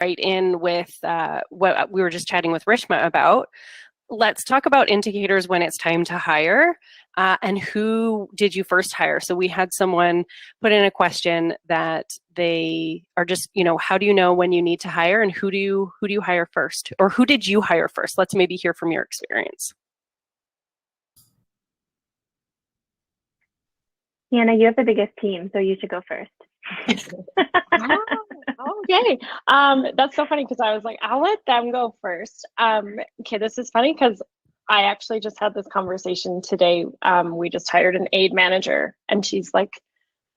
right in with what we were just chatting with Rishma about. Let's talk about indicators when it's time to hire, and who did you first hire? So we had someone put in a question that they are just, how do you know when you need to hire, and who do you hire first, or who did you hire first? Let's maybe hear from your experience. Teanna, you have the biggest team, so you should go first. Okay. That's so funny because I was like, I'll let them go first. Okay, this is funny because I actually just had this conversation today. We just hired an aid manager, and she's like,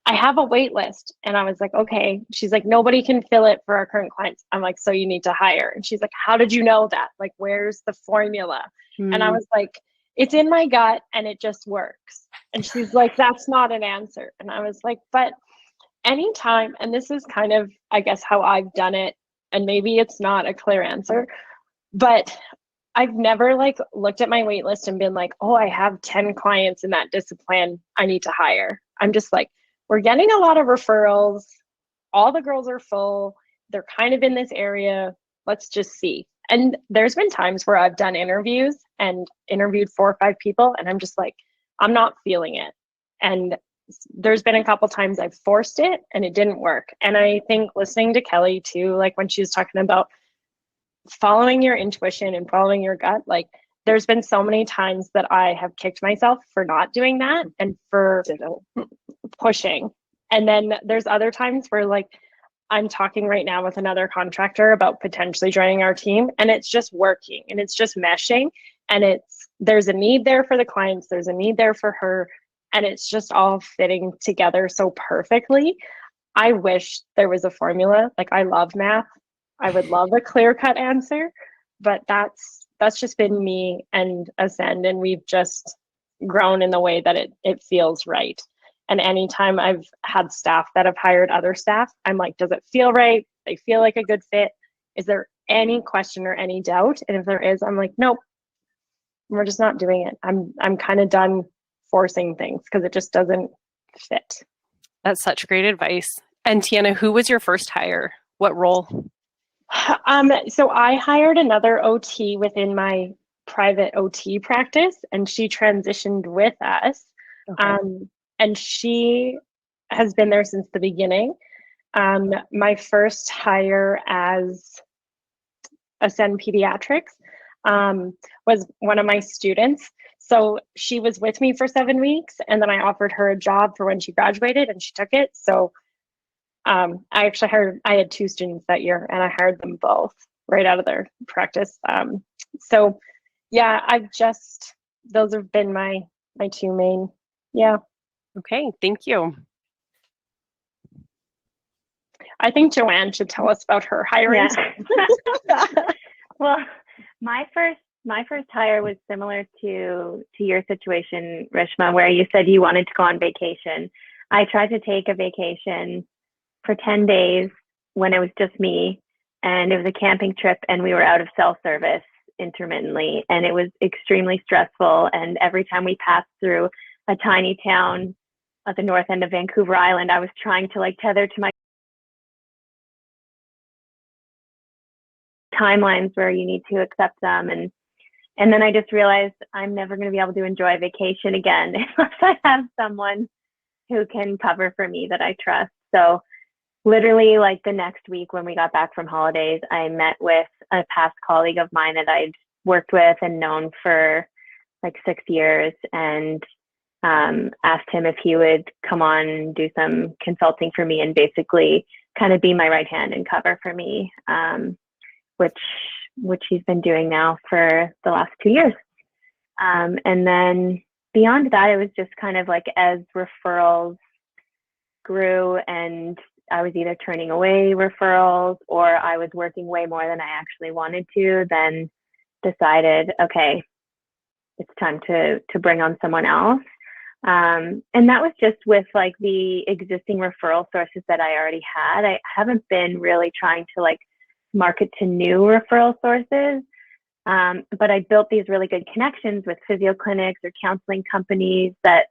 I have a wait list. And I was like, okay. She's like, nobody can fill it for our current clients. I'm like, so you need to hire. And she's like, how did you know that? Like, where's the formula? And I was like, it's in my gut and it just works. And she's like, that's not an answer. And I was like, but anytime, and this is kind of, I guess, how I've done it, and maybe it's not a clear answer, but I've never like looked at my wait list and been like, oh, I have 10 clients in that discipline I need to hire. I'm just like, we're getting a lot of referrals. All the girls are full. They're kind of in this area. Let's just see. And there's been times where I've done interviews and interviewed 4 or 5 people, and I'm just like, I'm not feeling it. And there's been a couple times I've forced it and it didn't work. And I think listening to Kelly too, like when she was talking about following your intuition and following your gut, like there's been so many times that I have kicked myself for not doing that and for pushing. And then there's other times where like I'm talking right now with another contractor about potentially joining our team, and it's just working and it's just meshing, and there's a need there for the clients, there's a need there for her, and it's just all fitting together so perfectly. I wish there was a formula. Like, I love math. I would love a clear-cut answer, but that's just been me and Ascend, and we've just grown in the way that it feels right. And anytime I've had staff that have hired other staff, I'm like, does it feel right? They feel like a good fit? Is there any question or any doubt? And if there is, I'm like, nope, we're just not doing it. I'm kind of done forcing things because it just doesn't fit. That's such great advice. And Teanna, who was your first hire? What role? So I hired another OT within my private OT practice, and she transitioned with us. Okay. And she has been there since the beginning. My first hire as Ascend Pediatrics was one of my students. So she was with me for 7 weeks, and then I offered her a job for when she graduated, and she took it. So I had 2 students that year, and I hired them both right out of their practice. So yeah, those have been my 2 main. Yeah. Okay, thank you. I think Joanne should tell us about her hiring. Yeah. Well, my first hire was similar to your situation, Rishma, where you said you wanted to go on vacation. I tried to take a vacation for 10 days when it was just me, and it was a camping trip, and we were out of cell service intermittently, and it was extremely stressful. And every time we passed through a tiny town at the north end of Vancouver Island, I was trying to like tether to my timelines where you need to accept them. And then I just realized I'm never going to be able to enjoy vacation again unless I have someone who can cover for me that I trust. So literally like the next week when we got back from holidays, I met with a past colleague of mine that I'd worked with and known for like 6 years, and asked him if he would come on and do some consulting for me and basically kind of be my right hand and cover for me, which he's been doing now for the last 2 years. And then beyond that, it was just kind of like as referrals grew and I was either turning away referrals or I was working way more than I actually wanted to, then decided, okay, it's time to bring on someone else. And that was just with like the existing referral sources that I already had. I haven't been really trying to like market to new referral sources, but I built these really good connections with physio clinics or counseling companies that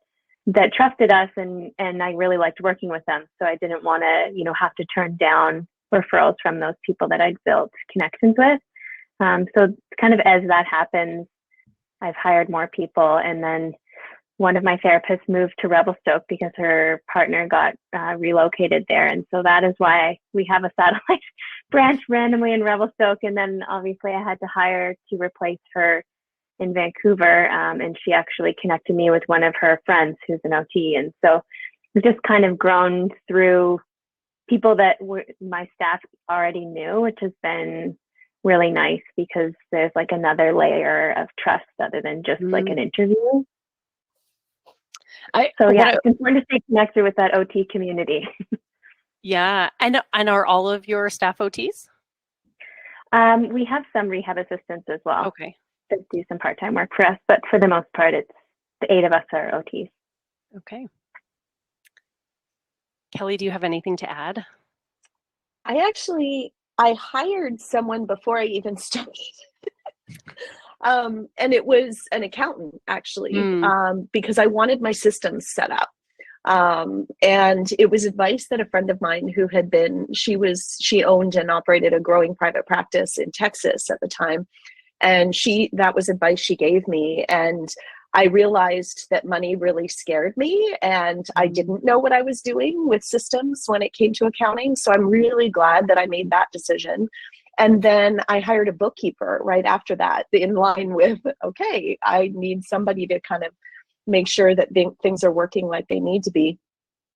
trusted us, and I really liked working with them. So I didn't want to, have to turn down referrals from those people that I'd built connections with. So kind of as that happens, I've hired more people, and then one of my therapists moved to Revelstoke because her partner got relocated there. And so that is why we have a satellite branch randomly in Revelstoke. And then obviously I had to hire to replace her in Vancouver. And she actually connected me with one of her friends who's an OT. And so we've just kind of grown through people that my staff already knew, which has been really nice because there's like another layer of trust other than just like an interview. So yeah, it's important to stay connected with that OT community. Yeah. And are all of your staff OTs? We have some rehab assistants as well. Okay. That do some part-time work for us, but for the most part, it's the 8 of us are OTs. Okay. Kelly, do you have anything to add? I hired someone before I even started. And it was an accountant, actually, because I wanted my systems set up. And it was advice that a friend of mine who had she owned and operated a growing private practice in Texas at the time. And that was advice she gave me. And I realized that money really scared me, and I didn't know what I was doing with systems when it came to accounting. So I'm really glad that I made that decision. And then I hired a bookkeeper right after that, in line with, okay, I need somebody to kind of make sure that things are working like they need to be.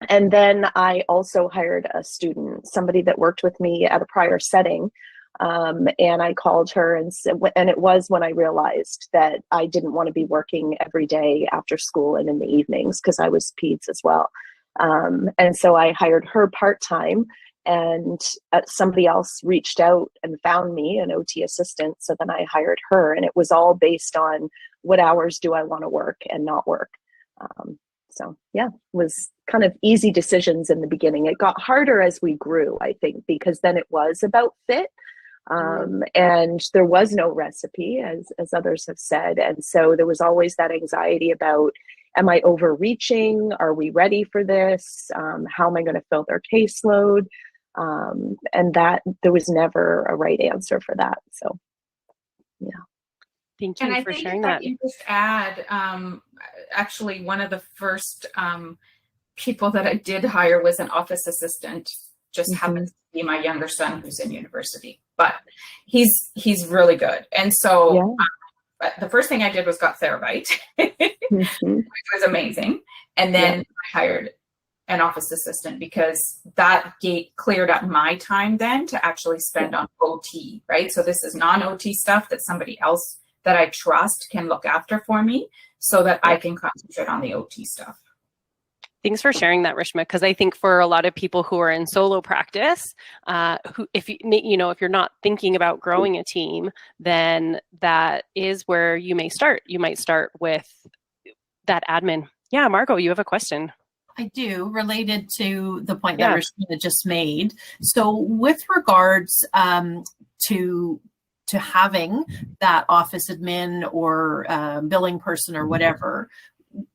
And then I also hired a student, somebody that worked with me at a prior setting. And I called her and it was when I realized that I didn't want to be working every day after school and in the evenings, because I was Peds as well. And so I hired her part-time, and somebody else reached out and found me an OT assistant. So then I hired her, and it was all based on what hours do I want to work and not work. So yeah, it was kind of easy decisions in the beginning. It got harder as we grew, I think, because then it was about fit. And there was no recipe, as others have said. And so there was always that anxiety about, am I overreaching? Are we ready for this? How am I going to fill their caseload? And that there was never a right answer for that. So, yeah. Thank you for sharing that. I can just add, actually, one of the first people that I did hire was an office assistant. Just happens to be my younger son, who's in university, but he's really good. And so the first thing I did was got Therabyte, which was amazing. And then I hired an office assistant, because that gate cleared up my time then to actually spend on OT, right? So this is non-OT stuff that somebody else that I trust can look after for me, so that I can concentrate on the OT stuff. Thanks for sharing that, Rishma, because I think for a lot of people who are in solo practice, who, if you're not thinking about growing a team, then that is where you may start. You might start with that admin. Yeah, Margot, you have a question. I do, related to the point that Rishma just made. So with regards to having that office admin or billing person or whatever,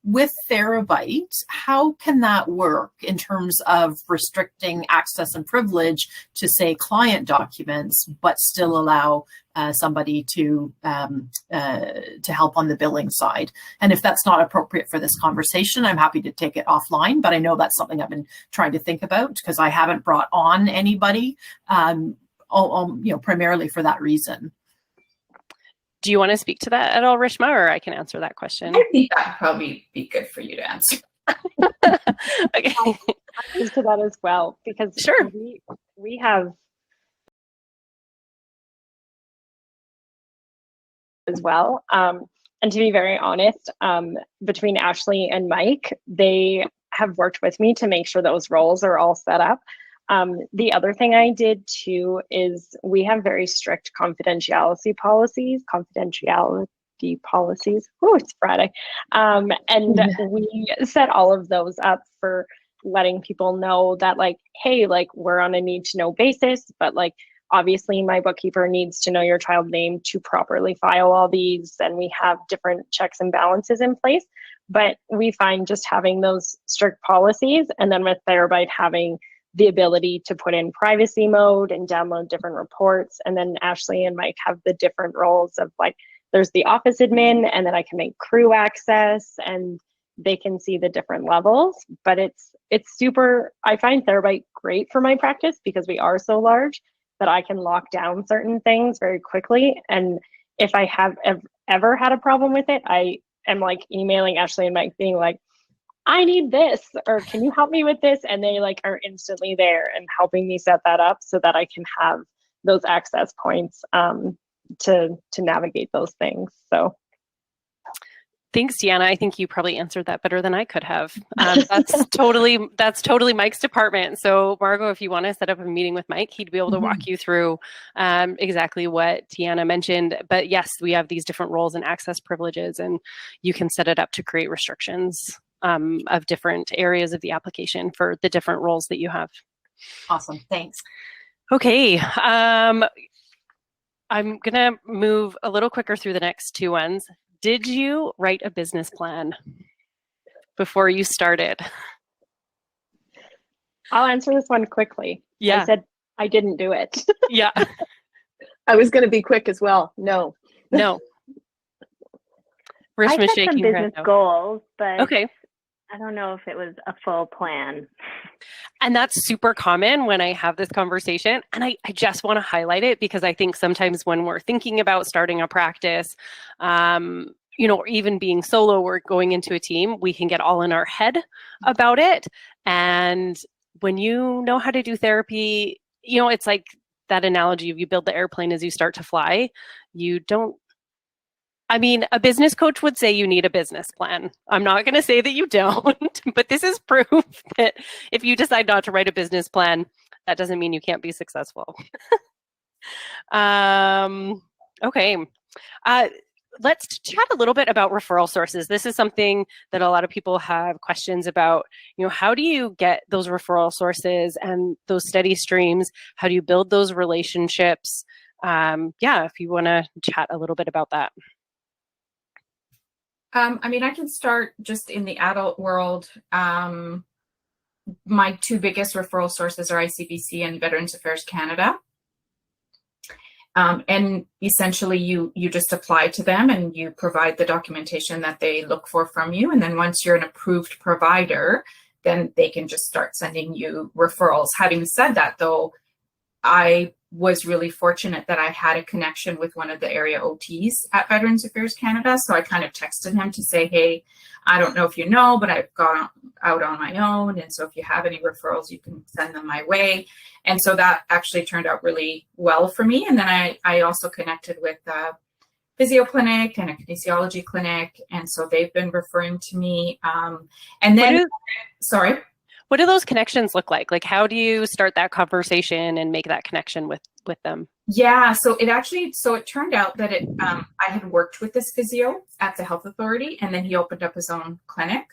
with Therabyte, how can that work in terms of restricting access and privilege to, say, client documents, but still allow somebody to help on the billing side? And if that's not appropriate for this conversation, I'm happy to take it offline, but I know that's something I've been trying to think about, because I haven't brought on anybody, primarily for that reason. Do you want to speak to that at all, Rishma, or I can answer that question? I think that would probably be good for you to answer. Okay. I'll answer that as well, because we have as well. And to be very honest, between Ashley and Mike, they have worked with me to make sure those roles are all set up. The other thing I did too is we have very strict confidentiality policies. Oh, it's Friday. And we set all of those up for letting people know that, like, hey, like, we're on a need to know basis, but like, obviously my bookkeeper needs to know your child name to properly file all these, and we have different checks and balances in place. But we find just having those strict policies, and then with Therabyte having the ability to put in privacy mode and download different reports. And then Ashley and Mike have the different roles of like, there's the office admin, and then I can make crew access, and they can see the different levels. But it's super, I find Therabyte great for my practice because we are so large that I can lock down certain things very quickly. And if I have ever had a problem with it, I am like emailing Ashley and Mike being like, I need this, or can you help me with this? And they like are instantly there and helping me set that up so that I can have those access points to navigate those things. So thanks, Teanna. I think you probably answered that better than I could have. That's totally Mike's department. So Margot, if you want to set up a meeting with Mike, he'd be able to walk you through exactly what Teanna mentioned. But yes, we have these different roles and access privileges, and you can set it up to create restrictions of different areas of the application for the different roles that you have. Awesome, thanks. Okay, I'm gonna move a little quicker through the next two ones. Did you write a business plan before you started? I'll answer this one quickly. Yeah. I said I didn't do it. Yeah. I was going to be quick as well. No. No. I Rishma's had some shaking her head business no. goals, but Okay. I don't know if it was a full plan. And that's super common when I have this conversation. And I just want to highlight it because I think sometimes when we're thinking about starting a practice, or even being solo or going into a team, we can get all in our head about it. And when you know how to do therapy, it's like that analogy of you build the airplane as you start to fly. A business coach would say you need a business plan. I'm not going to say that you don't, but this is proof that if you decide not to write a business plan, that doesn't mean you can't be successful. Okay. Let's chat a little bit about referral sources. This is something that a lot of people have questions about. How do you get those referral sources and those steady streams? How do you build those relationships? If you want to chat a little bit about that. I can start just in the adult world. My two biggest referral sources are ICBC and Veterans Affairs Canada. And essentially you just apply to them and you provide the documentation that they look for from you. And then once you're an approved provider, then they can just start sending you referrals. Having said that, though, I was really fortunate that I had a connection with one of the area OTs at Veterans Affairs Canada. So I kind of texted him to say, hey, I don't know if you know, but I've gone out on my own. And so if you have any referrals, you can send them my way. And so that actually turned out really well for me. And then I also connected with a physio clinic and a kinesiology clinic. And so they've been referring to me. And then, sorry. What do those connections look like? Like, how do you start that conversation and make that connection with them? Yeah, so it turned out that I had worked with this physio at the health authority, and then he opened up his own clinic.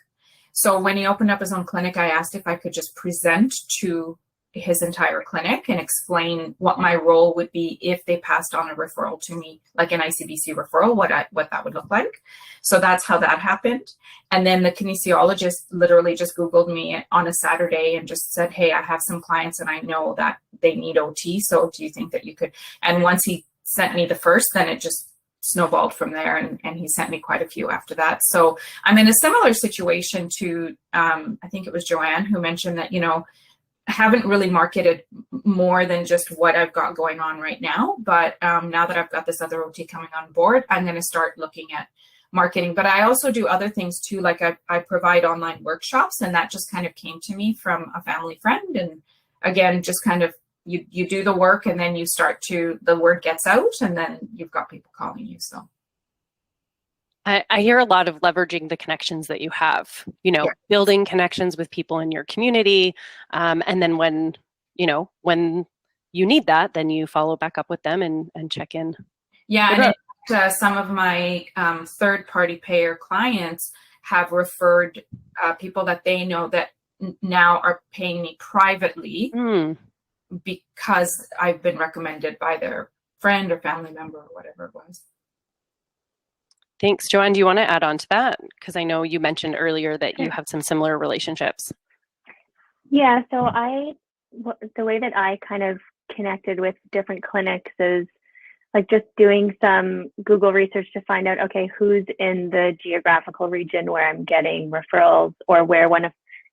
So when he opened up his own clinic, I asked if I could just present to his entire clinic and explain what my role would be if they passed on a referral to me, like an ICBC referral, what that would look like. So that's how that happened. And then the kinesiologist literally just Googled me on a Saturday and just said, hey, I have some clients and I know that they need OT. So do you think that you could? And once he sent me the first, then it just snowballed from there. And he sent me quite a few after that. So I'm in a similar situation to, I think it was Joanne who mentioned that, haven't really marketed more than just what I've got going on right now. But now that I've got this other OT coming on board, I'm going to start looking at marketing. But I also do other things too. Like I provide online workshops, and that just kind of came to me from a family friend. And again, just kind of you do the work and then the word gets out and then you've got people calling you. So. I hear a lot of leveraging the connections that you have, building connections with people in your community. And then when you need that, then you follow back up with them and check in. Yeah. And some of my third-party payer clients have referred people that they know that now are paying me privately because I've been recommended by their friend or family member or whatever it was. Thanks. Joanne, do you want to add on to that? Because I know you mentioned earlier that you have some similar relationships. Yeah, so I the way that I kind of connected with different clinics is like just doing some Google research to find out, okay, who's in the geographical region where I'm getting referrals, or where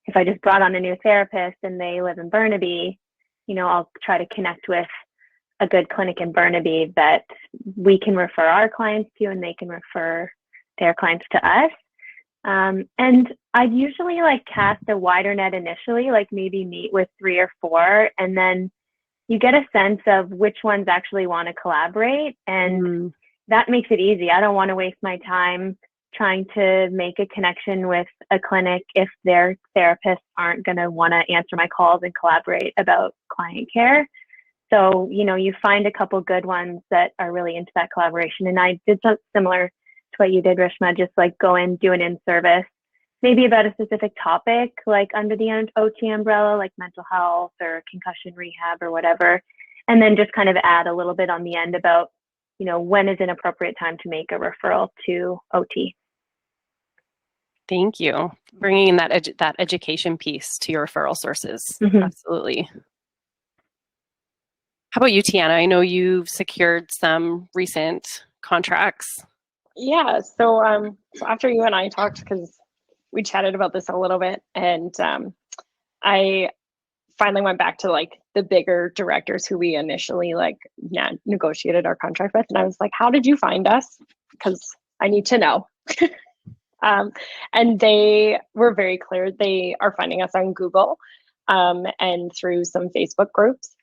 if I just brought on a new therapist and they live in Burnaby, I'll try to connect with a good clinic in Burnaby that we can refer our clients to, and they can refer their clients to us. And I'd usually like cast a wider net initially, like maybe meet with 3 or 4, and then you get a sense of which ones actually want to collaborate. And that makes it easy. I don't want to waste my time trying to make a connection with a clinic if their therapists aren't going to want to answer my calls and collaborate about client care. So, you find a couple good ones that are really into that collaboration. And I did something similar to what you did, Rishma, just like go in, do an in-service, maybe about a specific topic, like under the OT umbrella, like mental health or concussion rehab or whatever. And then just kind of add a little bit on the end about, when is an appropriate time to make a referral to OT. Thank you. Bringing in that education piece to your referral sources. Mm-hmm. Absolutely. How about you, Teanna? I know you've secured some recent contracts. Yeah. So after you and I talked, because we chatted about this a little bit, and I finally went back to like the bigger directors who we initially negotiated our contract with, and I was like, "How did you find us? Because I need to know." And they were very clear. They are finding us on Google and through some Facebook groups.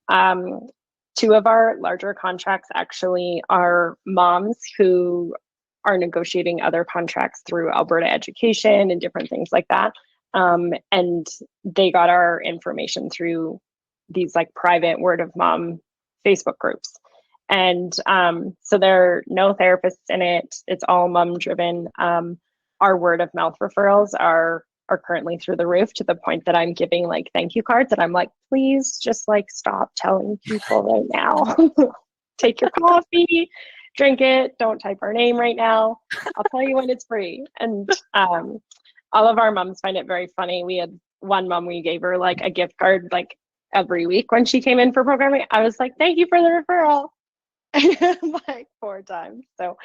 2 of our larger contracts actually are moms who are negotiating other contracts through Alberta Education and different things like that. And they got our information through these like private word of mom Facebook groups. And so there are no therapists in it. It's all mom driven. Our word of mouth referrals are currently through the roof, to the point that I'm giving like thank you cards, and I'm like, please just like stop telling people right now. Take your coffee, drink it, don't type our name right now. I'll tell you when it's free. And all of our moms find it very funny. We had one mom, we gave her like a gift card like every week when she came in for programming. I was like, thank you for the referral. Like 4 times. So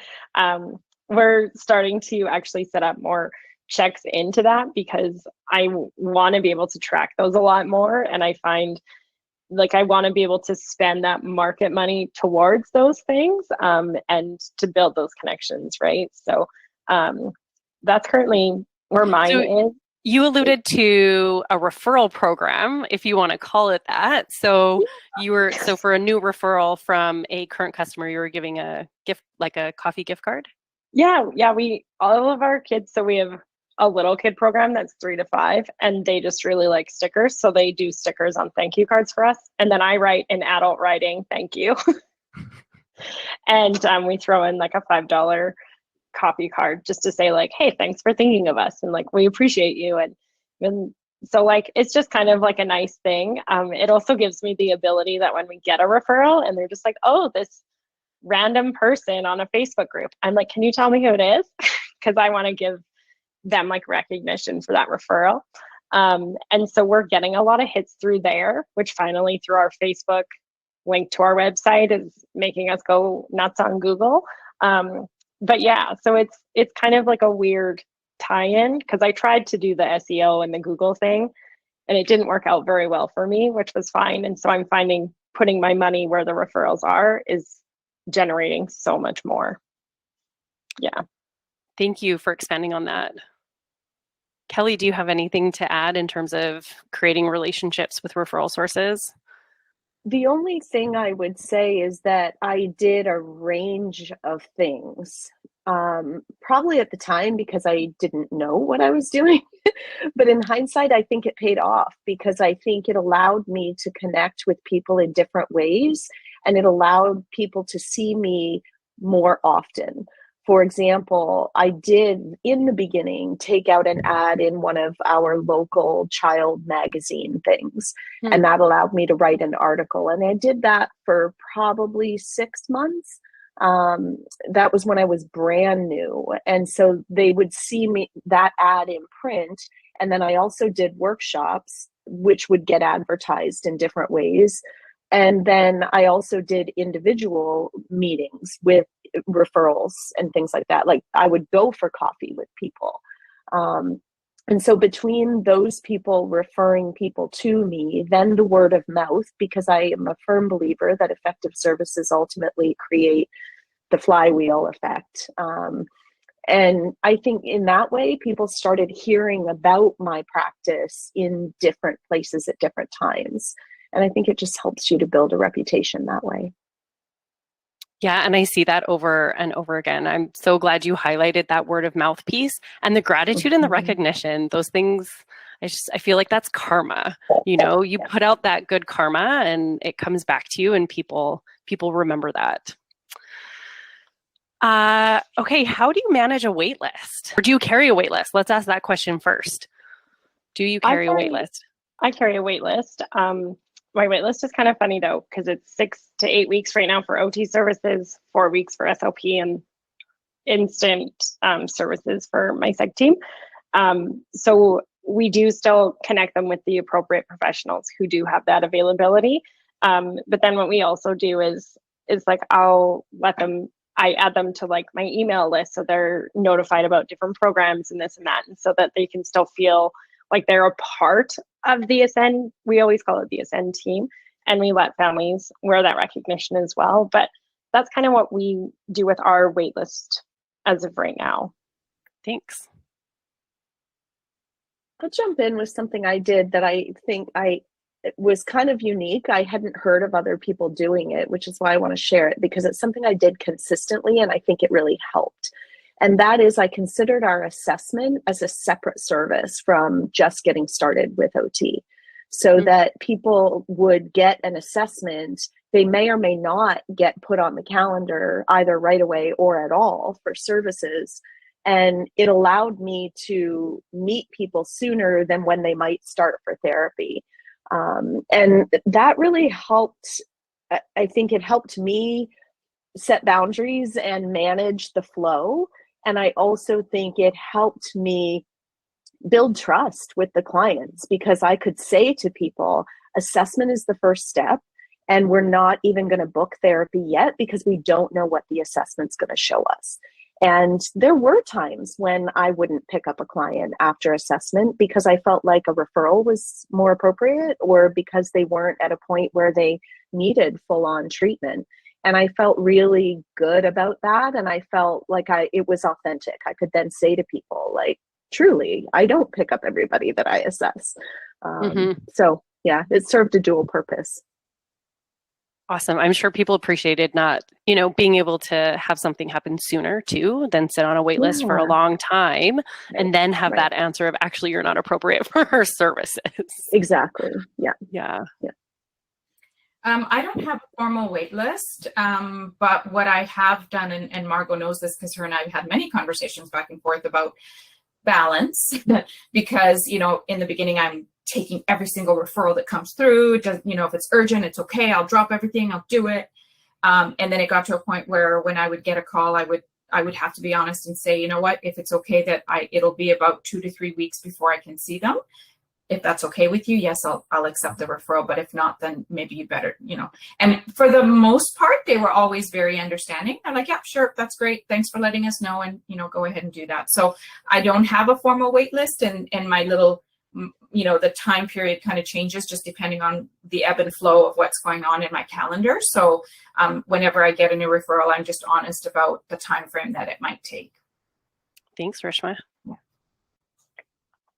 we're starting to actually set up more checks into that, because I want to be able to track those a lot more. And I find like I want to be able to spend that market money towards those things and to build those connections, right? So that's currently where mine is. You alluded to a referral program, if you want to call it that. So so for a new referral from a current customer, you were giving a gift, like a coffee gift card? Yeah. All of our kids, so we have a little kid program that's 3 to 5, and they just really like stickers. So they do stickers on thank you cards for us. And then I write in adult writing, thank you. And we throw in like a $5 coffee card just to say like, hey, thanks for thinking of us, and like we appreciate you. And so like it's just kind of like a nice thing. It also gives me the ability that when we get a referral and they're just like, oh, this random person on a Facebook group, I'm like, can you tell me who it is? Because I want to give them like recognition for that referral. And so we're getting a lot of hits through there, which finally through our Facebook link to our website is making us go nuts on Google. But yeah, so it's kind of like a weird tie-in, because I tried to do the SEO and the Google thing and it didn't work out very well for me, which was fine. And so I'm finding putting my money where the referrals are is generating so much more. Yeah. Thank you for expanding on that. Kelly, do you have anything to add in terms of creating relationships with referral sources? The only thing I would say is that I did a range of things, probably at the time because I didn't know what I was doing. But in hindsight, I think it paid off, because I think it allowed me to connect with people in different ways, and it allowed people to see me more often. For example, I did in the beginning take out an ad in one of our local child magazine things, and that allowed me to write an article. And I did that for probably 6 months. That was when I was brand new. And so they would see me that ad in print. And then I also did workshops which would get advertised in different ways. And then I also did individual meetings with referrals and things like that. Like I would go for coffee with people. And so between those people referring people to me, then the word of mouth, because I am a firm believer that effective services ultimately create the flywheel effect. And I think in that way, people started hearing about my practice in different places at different times. And I think it just helps you to build a reputation that way. Yeah, and I see that over and over again. I'm so glad you highlighted that word of mouth piece and the gratitude and the recognition. Those things, I feel like that's karma. You know, you put out that good karma and it comes back to you, and people remember that. Okay, how do you manage a wait list? Or do you carry a wait list? Let's ask that question first. Do you carry a wait list? I carry a wait list. My wait list is kind of funny though, because it's 6 to 8 weeks right now for OT services, 4 weeks for SLP, and instant services for my psych team. So we do still connect them with the appropriate professionals who do have that availability. But then what we also do is like I add them to like my email list, so they're notified about different programs and this and that, and so that they can still feel like they're a part of the Ascend. We always call it the Ascend team, and we let families wear that recognition as well. But that's kind of what we do with our wait list as of right now. Thanks. I'll jump in with something I did that I think it was kind of unique. I hadn't heard of other people doing it, which is why I want to share it, because it's something I did consistently and I think it really helped. And that is, I considered our assessment as a separate service from just getting started with OT, so that people would get an assessment. They may or may not get put on the calendar either right away or at all for services. And it allowed me to meet people sooner than when they might start for therapy. And that really helped. I think it helped me set boundaries and manage the flow. And I also think it helped me build trust with the clients, because I could say to people, assessment is the first step, and we're not even going to book therapy yet because we don't know what the assessment's going to show us. And there were times when I wouldn't pick up a client after assessment because I felt like a referral was more appropriate, or because they weren't at a point where they needed full-on treatment. And I felt really good about that. And I felt like it was authentic. I could then say to people, like, truly, I don't pick up everybody that I assess. So yeah, it served a dual purpose. Awesome. I'm sure people appreciated not, being able to have something happen sooner too than sit on a wait list for a long time and then have that answer of, actually, you're not appropriate for her services. Exactly. Yeah. Yeah. I don't have a formal wait list, but what I have done, and Margot knows this because her and I have had many conversations back and forth about balance, because, in the beginning, I'm taking every single referral that comes through. Just, if it's urgent, it's okay. I'll drop everything. I'll do it. And then it got to a point where when I would get a call, I would have to be honest and say, you know what, if it's okay that it'll be about 2 to 3 weeks before I can see them. If that's okay with you, yes, I'll accept the referral. But if not, then maybe you better, And for the most part, they were always very understanding. They're like, yeah, sure, that's great. Thanks for letting us know, and go ahead and do that. So I don't have a formal wait list, and my little, the time period kind of changes just depending on the ebb and flow of what's going on in my calendar. So whenever I get a new referral, I'm just honest about the time frame that it might take. Thanks, Rishma.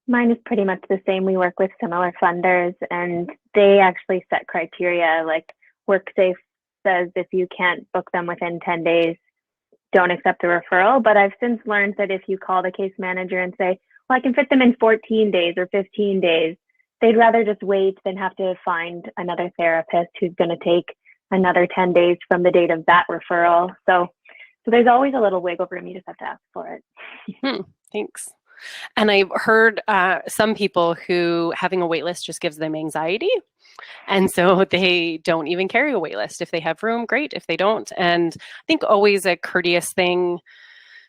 Mine is pretty much the same. We work with similar funders, and they actually set criteria. Like WorkSafe says, if you can't book them within 10 days, don't accept the referral. But I've since learned that if you call the case manager and say, well, I can fit them in 14 days or 15 days, they'd rather just wait than have to find another therapist who's going to take another 10 days from the date of that referral. So there's always a little wiggle room. You just have to ask for it. Thanks. And I've heard some people who having a wait list just gives them anxiety. And so they don't even carry a wait list. If they have room, great. If they don't. And I think always a courteous thing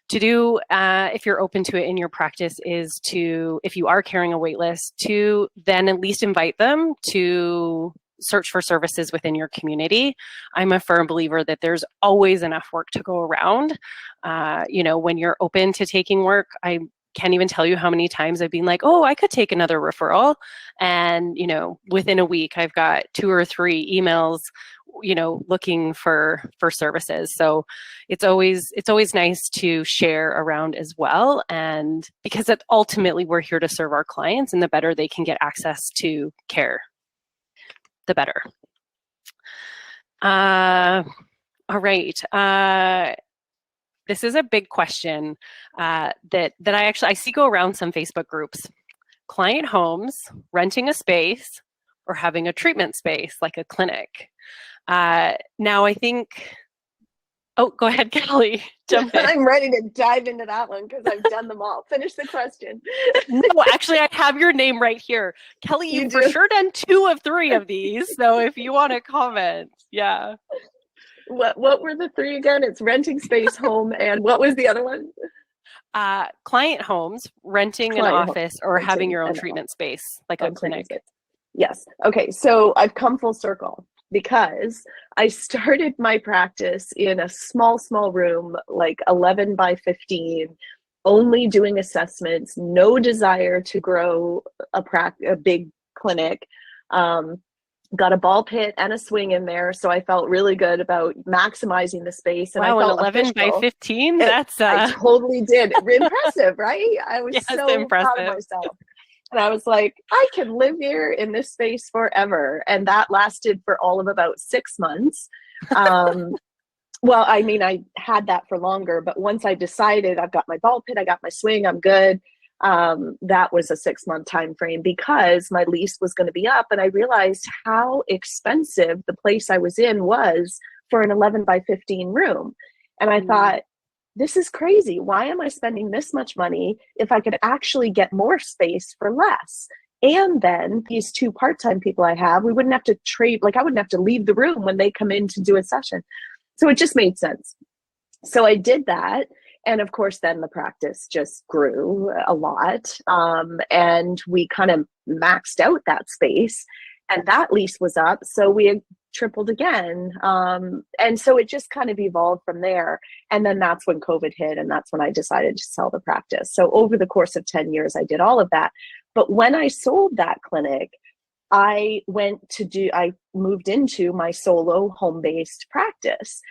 to do, if you're open to it in your practice, is to, if you are carrying a wait list, to then at least invite them to search for services within your community. I'm a firm believer that there's always enough work to go around. When you're open to taking work, I can't even tell you how many times I've been like, oh, I could take another referral. And, within a week, I've got 2 or 3 emails, looking for services. So it's always nice to share around as well. And because ultimately we're here to serve our clients, and the better they can get access to care, the better. All right. This is a big question that I see go around some Facebook groups. Client homes, renting a space, or having a treatment space like a clinic. Now I think, go ahead, Kelly. Jump in. I'm ready to dive into that one because I've done them all. Finish the question. No, actually, I have your name right here. Kelly, you've for sure done 2 of 3 of these. So if you want to comment, yeah. What were the 3 again? It's renting space, home, and what was the other one? Client homes, renting an office, or having your own treatment space, like a clinic. Yes. Okay. So I've come full circle because I started my practice in a small room, like 11 by 15, only doing assessments, no desire to grow a big clinic. Got a ball pit and a swing in there, so I felt really good about maximizing the space. And wow, I felt 11 by 15? That's I totally did. Impressive, right? I was so impressive. proud of myself. And I was like, I can live here in this space forever. And that lasted for all of about 6 months. Well, I mean, I had that for longer, but once I decided I've got my ball pit, I got my swing, I'm good. That was a 6-month time frame because my lease was going to be up, and I realized how expensive the place I was in was for an 11 by 15 room. And I thought, this is crazy. Why am I spending this much money if I could actually get more space for less? And then these 2 part-time people I have, we wouldn't have to trade, like I wouldn't have to leave the room when they come in to do a session. So it just made sense. So I did that. And of course, then the practice just grew a lot. And we kind of maxed out that space, and that lease was up. So we tripled again. And so it just kind of evolved from there. And then that's when COVID hit, and that's when I decided to sell the practice. So over the course of 10 years, I did all of that. But when I sold that clinic, I moved into my solo home-based practice.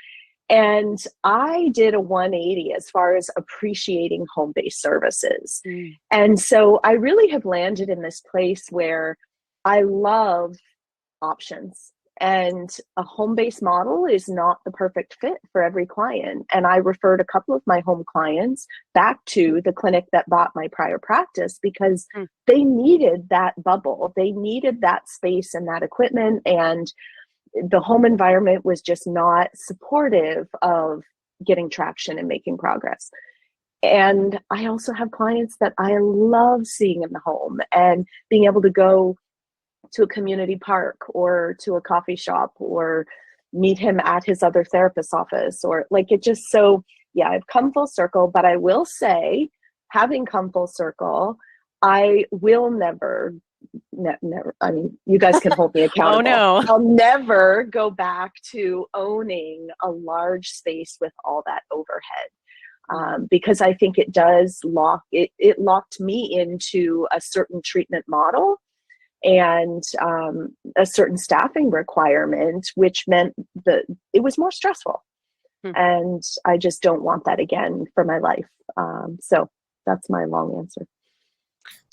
And I did a 180 as far as appreciating home-based services. And so I really have landed in this place where I love options. And a home-based model is not the perfect fit for every client. And I referred a couple of my home clients back to the clinic that bought my prior practice because they needed that bubble. They needed that space and that equipment, and the home environment was just not supportive of getting traction and making progress. And I also have clients that I love seeing in the home and being able to go to a community park or to a coffee shop or meet him at his other therapist's office, or like it just, so yeah, I've come full circle. But I will say, having come full circle, I will never, I mean, you guys can hold me accountable. Oh no. I'll never go back to owning a large space with all that overhead. Because I think it does it locked me into a certain treatment model and a certain staffing requirement, which meant that it was more stressful. And I just don't want that again for my life. So that's my long answer.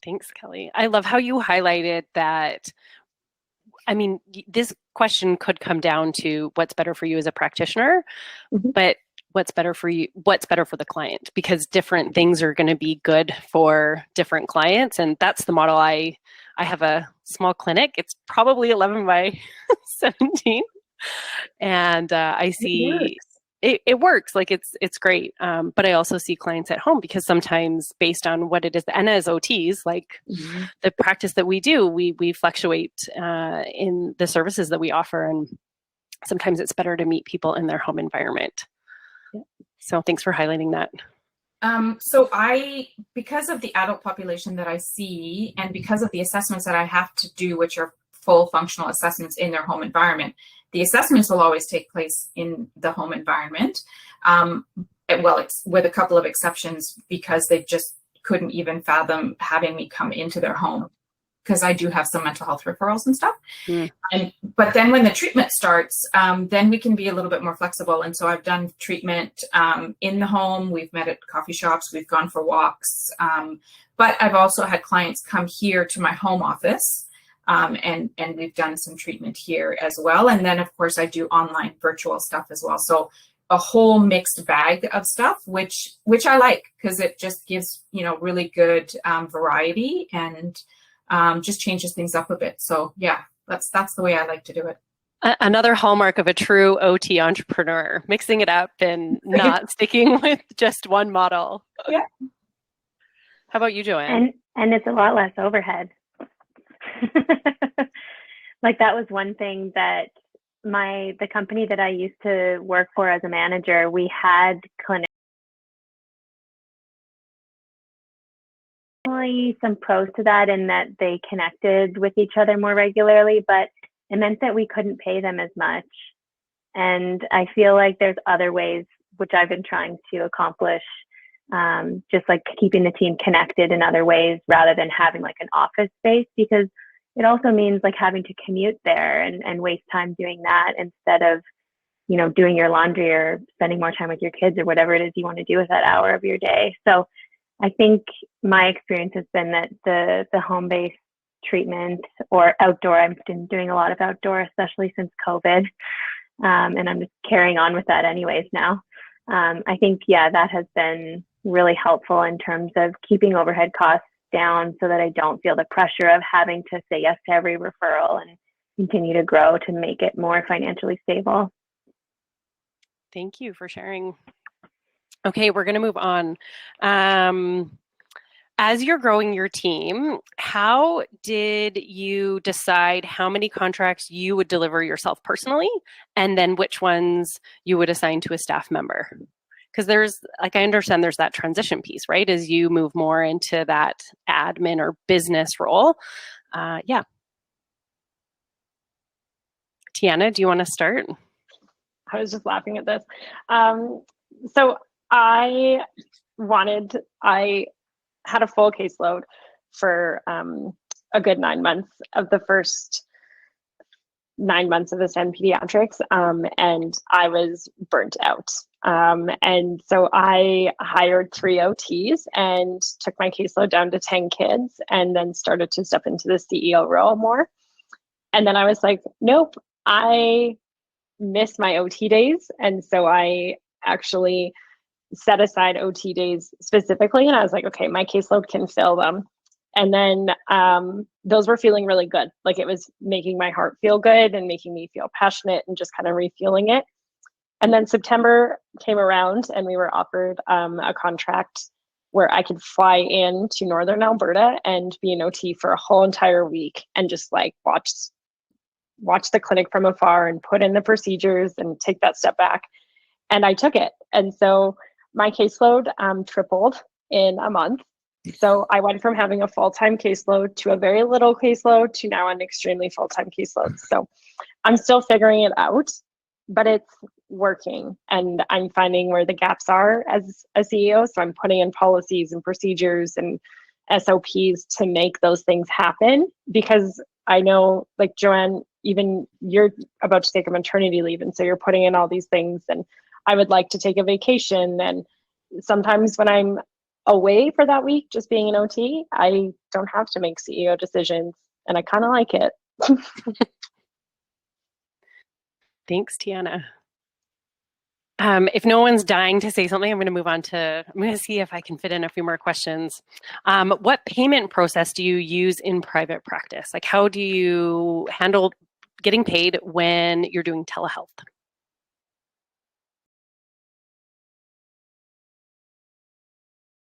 Thanks, Kelly. I love how you highlighted that. I mean, this question could come down to what's better for you as a practitioner, but what's better for you, what's better for the client, because different things are going to be good for different clients. And that's the model. I have a small clinic. It's probably 11 by 17. And I see it works. Like it's great. But I also see clients at home because sometimes based on what it is, and as OTs, like the practice that we do, we fluctuate in the services that we offer. And sometimes it's better to meet people in their home environment. So thanks for highlighting that. Because of the adult population that I see, and because of the assessments that I have to do, which are full functional assessments in their home environment, the assessments will always take place in the home environment. It's with a couple of exceptions, because they just couldn't even fathom having me come into their home, because I do have some mental health referrals and stuff. But then when the treatment starts, then we can be a little bit more flexible. And so I've done treatment in the home. We've met at coffee shops. We've gone for walks. But I've also had clients come here to my home office, and we've done some treatment here as well. And then, of course, I do online virtual stuff as well. So a whole mixed bag of stuff, which I like, because it just gives, really good variety, and just changes things up a bit. So yeah, that's the way I like to do it. Another hallmark of a true OT entrepreneur, mixing it up and not sticking with just one model. Yeah. How about you, Joanne? And it's a lot less overhead. Like, that was one thing that the company that I used to work for as a manager, we had clinics. Some pros to that, in that they connected with each other more regularly, but it meant that we couldn't pay them as much. And I feel like there's other ways, which I've been trying to accomplish, just like keeping the team connected in other ways, rather than having like an office space, because it also means like having to commute there and waste time doing that, instead of, doing your laundry or spending more time with your kids or whatever it is you want to do with that hour of your day. So I think my experience has been that the home-based treatment or outdoor, I've been doing a lot of outdoor, especially since COVID, and I'm just carrying on with that anyways now. I think, that has been really helpful in terms of keeping overhead costs down, so that I don't feel the pressure of having to say yes to every referral and continue to grow to make it more financially stable. Thank you for sharing. Okay, we're going to move on. As you're growing your team, how did you decide how many contracts you would deliver yourself personally, and then which ones you would assign to a staff member? Because I understand there's that transition piece, right? As you move more into that admin or business role. Yeah. Teanna, do you want to start? I was just laughing at this. So I had a full caseload for a good 9 months of the first 9 months of this in pediatrics, and I was burnt out. And so I hired 3 OTs and took my caseload down to 10 kids, and then started to step into the CEO role more. And then I was like, nope, I miss my OT days. And so I actually set aside OT days specifically. And I was like, okay, my caseload can fill them. And then those were feeling really good. Like, it was making my heart feel good and making me feel passionate and just kind of refueling it. And then September came around, and we were offered a contract where I could fly in to Northern Alberta and be an OT for a whole entire week, and just like watch the clinic from afar and put in the procedures and take that step back. And I took it. And so my caseload tripled in a month. So I went from having a full-time caseload to a very little caseload to now an extremely full-time caseload. So I'm still figuring it out, but it's working, and I'm finding where the gaps are as a CEO. So I'm putting in policies and procedures and SOPs to make those things happen, because I know, like Joanne, even you're about to take a maternity leave, and so you're putting in all these things, and I would like to take a vacation. And sometimes when I'm away for that week, just being an OT, I don't have to make CEO decisions, and I kind of like it. Thanks, Teanna. If no one's dying to say something, I'm going to see if I can fit in a few more questions. What payment process do you use in private practice? Like, how do you handle getting paid when you're doing telehealth?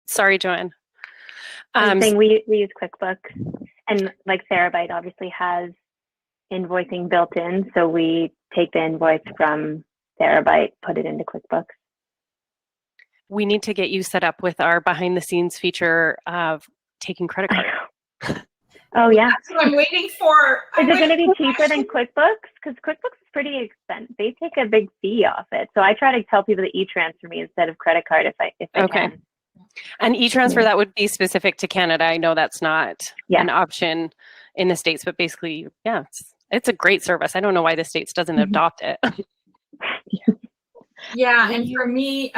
Sorry, Joanne. I was saying we use QuickBooks, and like Therabyte obviously has invoicing built in, so we take the invoice from Therabyte, put it into QuickBooks. we need to get you set up with our behind the scenes feature of taking credit card. Oh yeah. That's what I'm waiting for. Is it going to be cheaper than QuickBooks? Because QuickBooks is pretty expensive. They take a big fee off it. So I try to tell people to e-transfer me instead of credit card if I Okay. can. And e-transfer, that would be specific to Canada. I know that's not an option in the States, but basically, yeah, it's a great service. I don't know why the States doesn't adopt it. Yeah, and for me,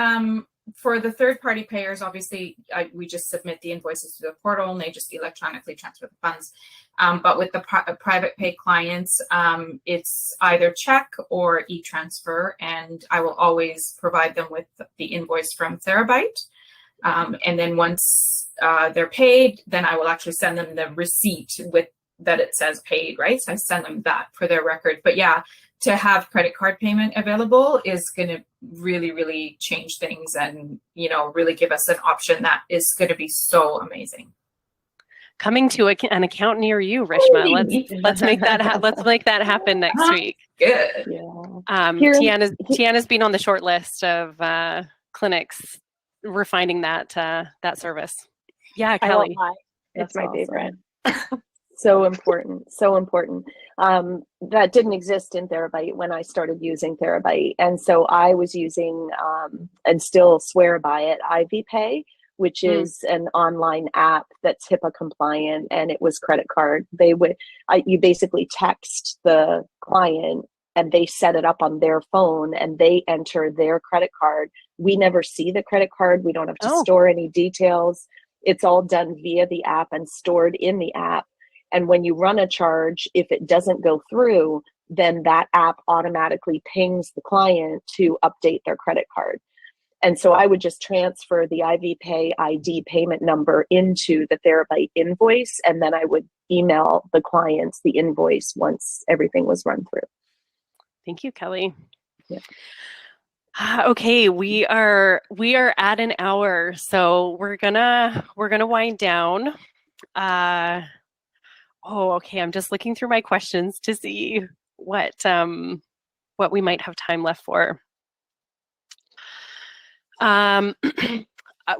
for the third-party payers, obviously, we just submit the invoices to the portal, and they just electronically transfer the funds. But with the private pay clients, it's either check or e-transfer, and I will always provide them with the invoice from Therabyte. And then once they're paid, then I will actually send them the receipt with that it says paid, right? So I send them that for their record. But yeah, to have credit card payment available is going to really, really change things and, really give us an option that is going to be so amazing. Coming to an account near you, Rishma. Let's make that let's make that happen next week. Good. Yeah. Teanna's been on the short list of clinics refining that service. Yeah, Kelly. It's my favorite. So important. So important. That didn't exist in Therabyte when I started using Therabyte. And so I was using, and still swear by it, IV Pay, which is an online app that's HIPAA compliant, and it was credit card. You basically text the client and they set it up on their phone and they enter their credit card. We never see the credit card. We don't have to store any details. It's all done via the app and stored in the app. And when you run a charge, if it doesn't go through, then that app automatically pings the client to update their credit card. And so I would just transfer the IV Pay ID payment number into the Therabyte invoice, and then I would email the clients the invoice once everything was run through. Thank you, Kelly. Yeah. Okay, we are at an hour, so we're gonna wind down. Okay. I'm just looking through my questions to see what we might have time left for.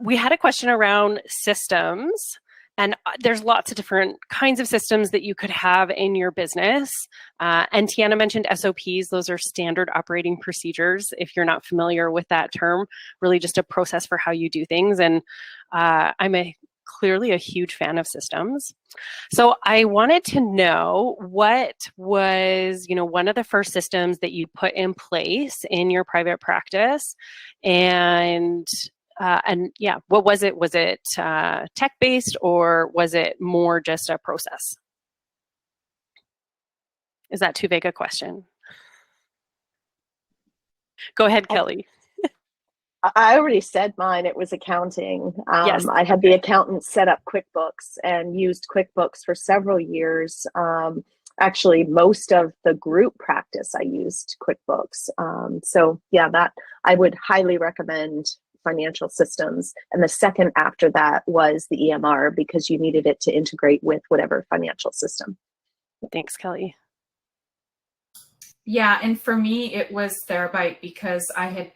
We had a question around systems, and there's lots of different kinds of systems that you could have in your business. And Teanna mentioned SOPs. Those are standard operating procedures. If you're not familiar with that term, really just a process for how you do things. And I'm clearly a huge fan of systems. So I wanted to know what was, one of the first systems that you put in place in your private practice, and yeah, what was it? Was it tech-based, or was it more just a process? Is that too vague a question? Go ahead, Kelly. I already said mine. It was accounting. Yes. I had the accountant set up QuickBooks and used QuickBooks for several years. Actually, most of the group practice, I used QuickBooks. So yeah, that I would highly recommend financial systems. And the second after that was the EMR, because you needed it to integrate with whatever financial system. Thanks, Kelly. Yeah, and for me, it was Therabyte, because I had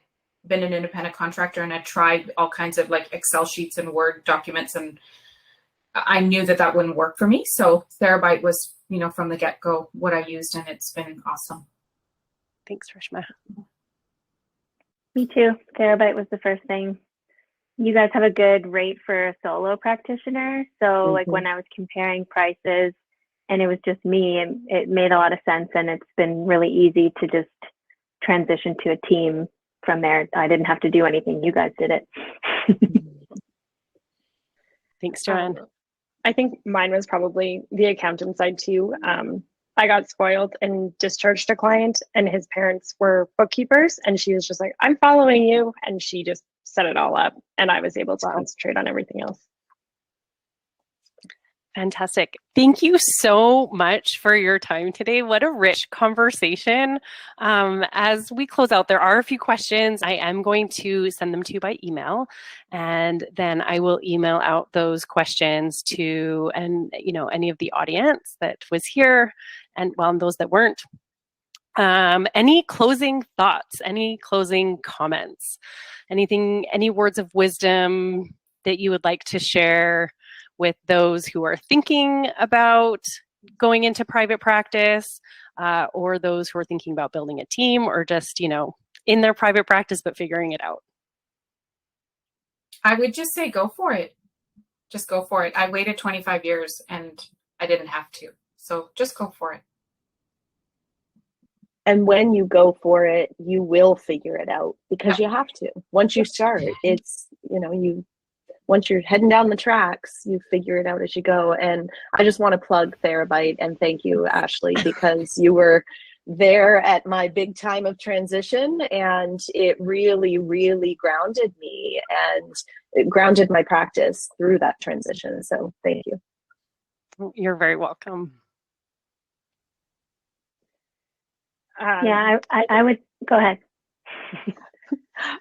been an independent contractor and I tried all kinds of like Excel sheets and Word documents, and I knew that wouldn't work for me. So Therabyte was, from the get-go what I used, and it's been awesome. Thanks, Rishma. Me too. Terabyte was the first thing. You guys have a good rate for a solo practitioner. So like when I was comparing prices and it was just me, it made a lot of sense, and it's been really easy to just transition to a team from there. I didn't have to do anything. You guys did it. Thanks, Joanne. I think mine was probably the accountant side too. I got spoiled and discharged a client, and his parents were bookkeepers, and she was just like, I'm following you. And she just set it all up, and I was able to concentrate on everything else. Fantastic. Thank you so much for your time today. What a rich conversation. As we close out, there are a few questions. I am going to send them to you by email, and then I will email out those questions to any of the audience that was here, and those that weren't. Any closing thoughts, any closing comments, anything, any words of wisdom that you would like to share with those who are thinking about going into private practice, or those who are thinking about building a team, or just, in their private practice, but figuring it out? I would just say go for it. Just go for it. I waited 25 years and I didn't have to. So just go for it. And when you go for it, you will figure it out, because you have to. Once you start, it's, once you're heading down the tracks, you figure it out as you go. And I just want to plug Therabyte and thank you, Ashley, because you were there at my big time of transition, and it really, really grounded me, and it grounded my practice through that transition. So thank you. You're very welcome. Yeah, I would go ahead.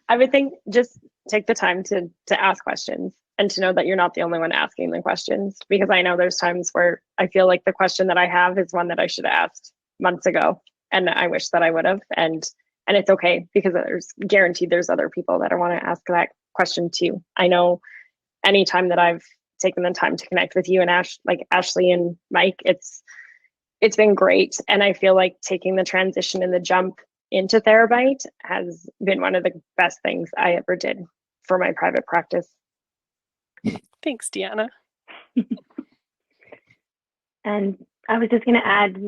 I would think just take the time to ask questions, and to know that you're not the only one asking the questions, because I know there's times where I feel like the question that I have is one that I should have asked months ago, and I wish that I would have, and it's okay, because there's guaranteed there's other people that I want to ask that question to. I know anytime that I've taken the time to connect with you and Ashley and Mike, it's been great. And I feel like taking the transition and the jump into Therabyte has been one of the best things I ever did for my private practice. Thanks, Teanna. And I was just going to add,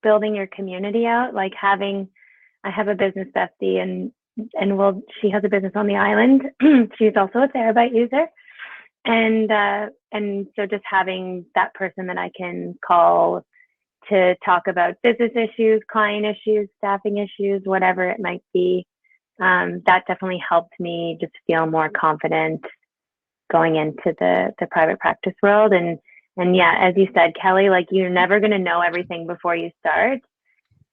building your community out, like I have a business bestie, and she has a business on the island. She's also a Therabyte user. And so just having that person that I can call to talk about business issues, client issues, staffing issues, whatever it might be, that definitely helped me just feel more confident going into the private practice world. And yeah, as you said, Kelly, like, you're never going to know everything before you start.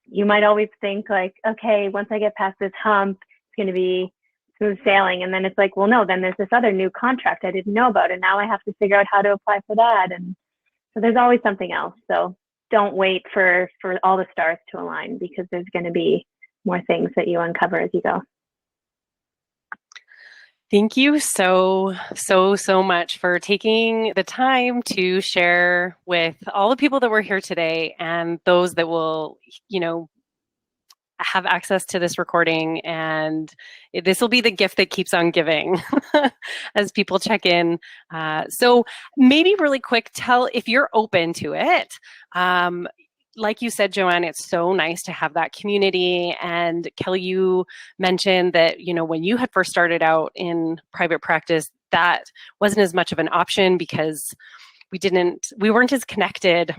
You might always think like, okay, once I get past this hump, it's going to be smooth sailing. And then it's like, well, no, then there's this other new contract I didn't know about, and now I have to figure out how to apply for that. And so there's always something else. So don't wait for all the stars to align, because there's going to be more things that you uncover as you go. Thank you so much for taking the time to share with all the people that were here today, and those that will, have access to this recording. And this will be the gift that keeps on giving as people check in. So maybe really quick, tell if you're open to it. Like you said, Joanne, it's so nice to have that community. And Kelly, you mentioned that, when you had first started out in private practice, that wasn't as much of an option because we weren't as connected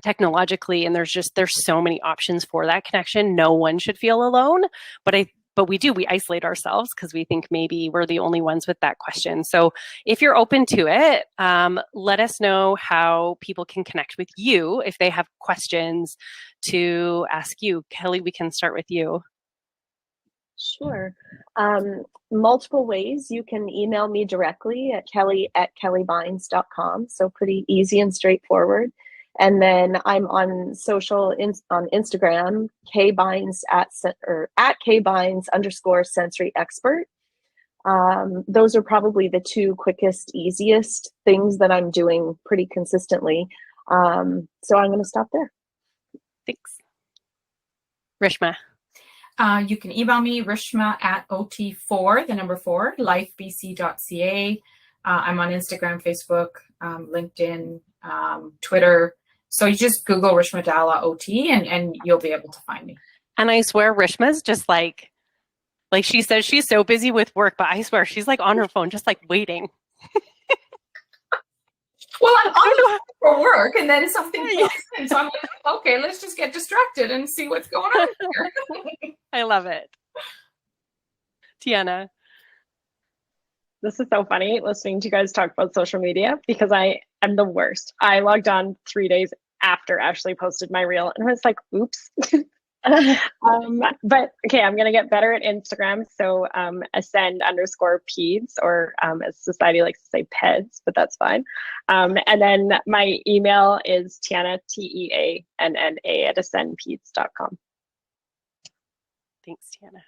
technologically, and there's so many options for that connection. No one should feel alone, but we isolate ourselves because we think maybe we're the only ones with that question. So if you're open to it, let us know how people can connect with you if they have questions to ask you. Kelly, we can start with you. Sure. Multiple ways. You can email me directly at kelly@kellybines.com. So pretty easy and straightforward. And then I'm on social on Instagram, kbines at kbines_sensory expert. Those are probably the two quickest, easiest things that I'm doing pretty consistently. So I'm going to stop there. Thanks. Rishma. You can email me, Rishma at OT4Lifebc.ca. I'm on Instagram, Facebook, LinkedIn, Twitter. So you just Google Rishma Dalla OT and you'll be able to find me. And I swear Rishma's just like she says she's so busy with work, but I swear she's like on her phone, just like waiting. Well, I'm on for work, and then something comes in, so I'm like, okay, let's just get distracted and see what's going on here. I love it. Teanna. This is so funny listening to you guys talk about social media, because I am the worst. I logged on 3 days after Ashley posted my reel, and I was like, oops. But okay, I'm gonna get better at Instagram. So ascend_peds, or as society likes to say, Peds, but that's fine. And then my email is Teanna, TEANNA @ascendpeds.com. Thanks, Teanna.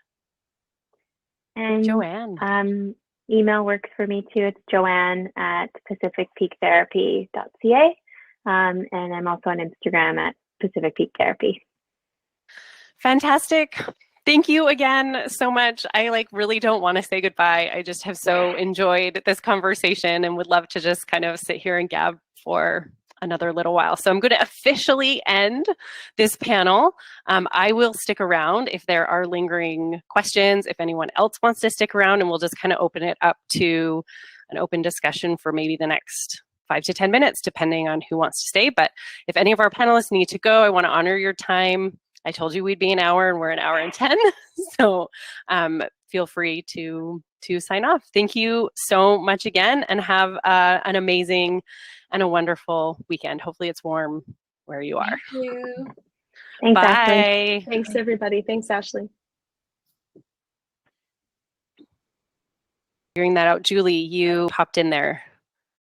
And Joanne. email works for me too. It's joanne@pacificpeaktherapy.ca. And I'm also on Instagram at Pacific Peak Therapy. Fantastic. Thank you again so much. I really don't want to say goodbye. I just have so enjoyed this conversation and would love to just kind of sit here and gab for another little while. So I'm going to officially end this panel. I will stick around if there are lingering questions, if anyone else wants to stick around, and we'll just kind of open it up to an open discussion for maybe the next 5 to 10 minutes, depending on who wants to stay. But if any of our panelists need to go, I want to honor your time. I told you we'd be an hour and we're an hour and 10. So feel free to sign off. Thank you so much again, and have an amazing and a wonderful weekend. Hopefully it's warm where you are. Thank you. Thanks, Bye. Ashley. Thanks, everybody. Thanks, Ashley. Figuring that out, Julie, you popped in there.